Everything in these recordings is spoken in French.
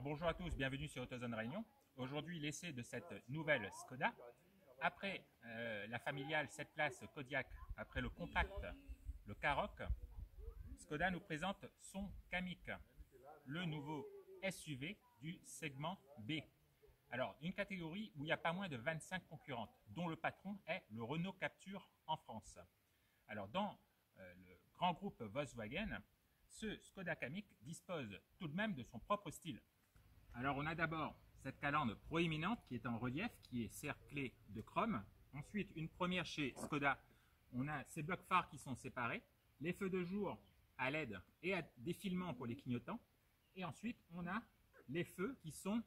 bonjour à tous, bienvenue sur AutoZone Réunion. Aujourd'hui l'essai de cette nouvelle Skoda. Après la familiale 7 places Kodiaq, après le compact, le Karoq, Skoda nous présente son Kamiq, le nouveau SUV du segment B. Alors une catégorie où il n'y a pas moins de 25 concurrentes, dont le patron est le Renault Captur en France. Alors dans le grand groupe Volkswagen, ce Skoda Kamiq dispose tout de même de son propre style. Alors on a d'abord cette calandre proéminente qui est en relief, qui est cerclée de chrome. Ensuite, une première chez Skoda, on a ces blocs phares qui sont séparés, les feux de jour à LED et à défilement pour les clignotants. Et ensuite, on a les feux qui sont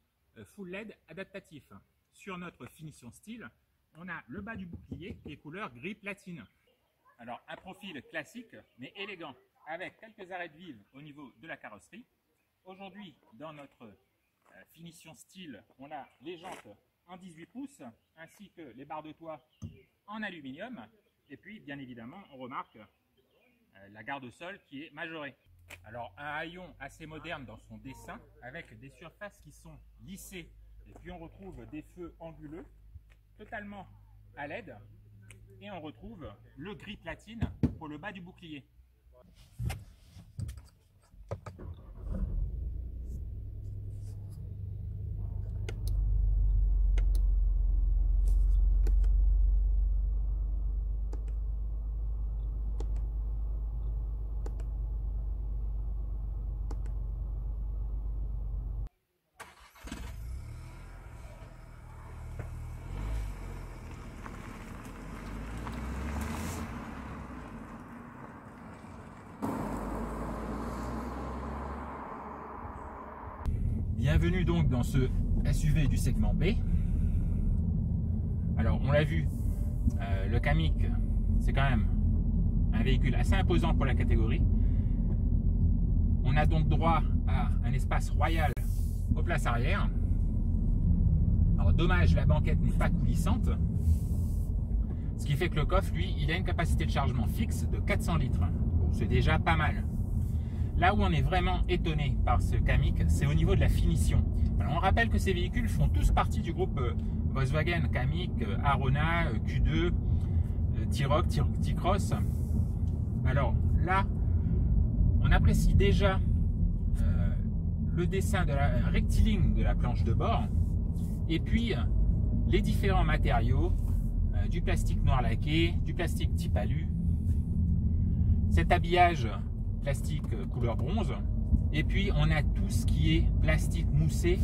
full LED adaptatifs. Sur notre finition style, on a le bas du bouclier qui est couleur gris platine. Alors un profil classique mais élégant, avec quelques arrêts de vive au niveau de la carrosserie. Aujourd'hui, dans notre finition style, on a les jantes en 18 pouces, ainsi que les barres de toit en aluminium. Et puis, bien évidemment, on remarque la garde-sol qui est majorée. Alors, un haillon assez moderne dans son dessin, avec des surfaces qui sont lissées. Et puis, on retrouve des feux anguleux, totalement à LED. Et on retrouve le gris platine pour le bas du bouclier. Bienvenue donc dans ce SUV du segment B. Alors on l'a vu, le Kamiq c'est quand même un véhicule assez imposant pour la catégorie. On a donc droit à un espace royal aux places arrière. Alors dommage, la banquette n'est pas coulissante, ce qui fait que le coffre, lui, il a une capacité de chargement fixe de 400 litres. Bon, c'est déjà pas mal. Là où on est vraiment étonné par ce Kamiq, c'est au niveau de la finition. Alors on rappelle que ces véhicules font tous partie du groupe Volkswagen, Kamiq, Arona, Q2, T-Roc, T-Cross. Alors là, on apprécie déjà le dessin de la rectiligne de la planche de bord, et puis les différents matériaux, du plastique noir laqué, du plastique type alu, cet habillage plastique couleur bronze, et puis on a tout ce qui est plastique moussé.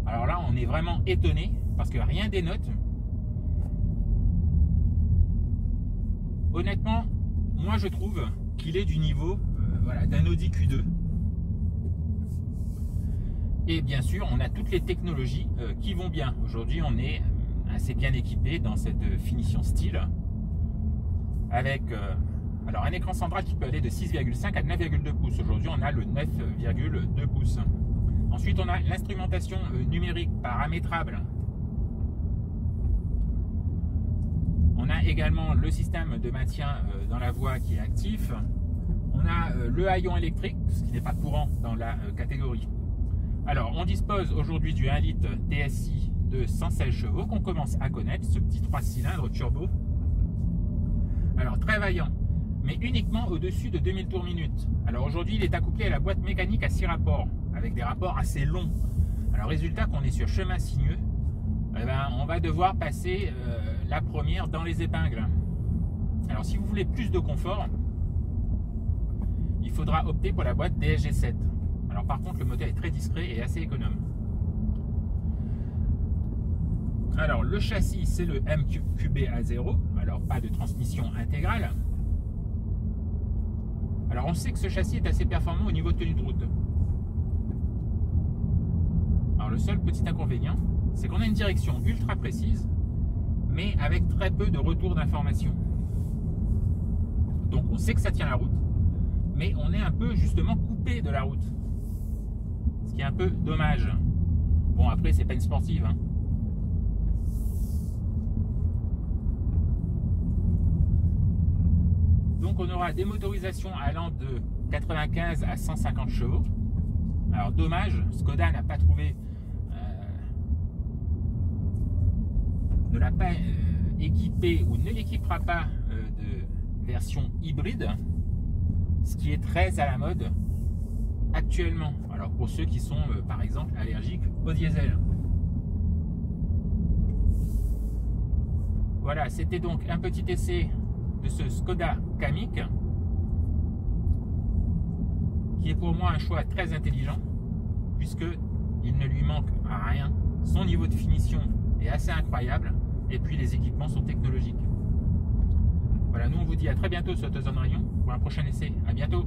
Alors là on est vraiment étonné parce que rien dénote. Honnêtement, moi je trouve qu'il est du niveau voilà, d'un Audi Q2. Et bien sûr on a toutes les technologies qui vont bien. Aujourd'hui on est assez bien équipé dans cette finition style avec alors un écran central qui peut aller de 6,5 à 9,2 pouces. Aujourd'hui, on a le 9,2 pouces. Ensuite, on a l'instrumentation numérique paramétrable. On a également le système de maintien dans la voie qui est actif. On a le haillon électrique, ce qui n'est pas courant dans la catégorie. Alors, on dispose aujourd'hui du 1 litre TSI de 116 chevaux qu'on commence à connaître, ce petit 3 cylindres turbo. Alors, très vaillant, mais uniquement au-dessus de 2000 tours minute. Alors aujourd'hui, il est accouplé à la boîte mécanique à 6 rapports, avec des rapports assez longs. Alors résultat qu'on est sur chemin sinueux, eh ben, on va devoir passer la première dans les épingles. Alors si vous voulez plus de confort, il faudra opter pour la boîte DSG7. Alors par contre, le moteur est très discret et assez économe. Alors le châssis, c'est le MQB A0, alors pas de transmission intégrale. Alors on sait que ce châssis est assez performant au niveau de tenue de route. Alors le seul petit inconvénient, c'est qu'on a une direction ultra précise, mais avec très peu de retour d'information. Donc on sait que ça tient la route, mais on est un peu justement coupé de la route. Ce qui est un peu dommage. Bon après c'est pas une sportive, hein. Donc on aura des motorisations allant de 95 à 150 chevaux. Alors dommage, Skoda n'a pas trouvé, ne l'a pas équipé ou ne l'équipera pas de version hybride, ce qui est très à la mode actuellement. Alors pour ceux qui sont par exemple allergiques au diesel. Voilà, c'était donc un petit essai de ce Skoda Kamiq, qui est pour moi un choix très intelligent, puisque il ne lui manque à rien. Son niveau de finition est assez incroyable, et puis les équipements sont technologiques. Voilà, nous on vous dit à très bientôt sur AutoZone Rayon pour un prochain essai. À bientôt.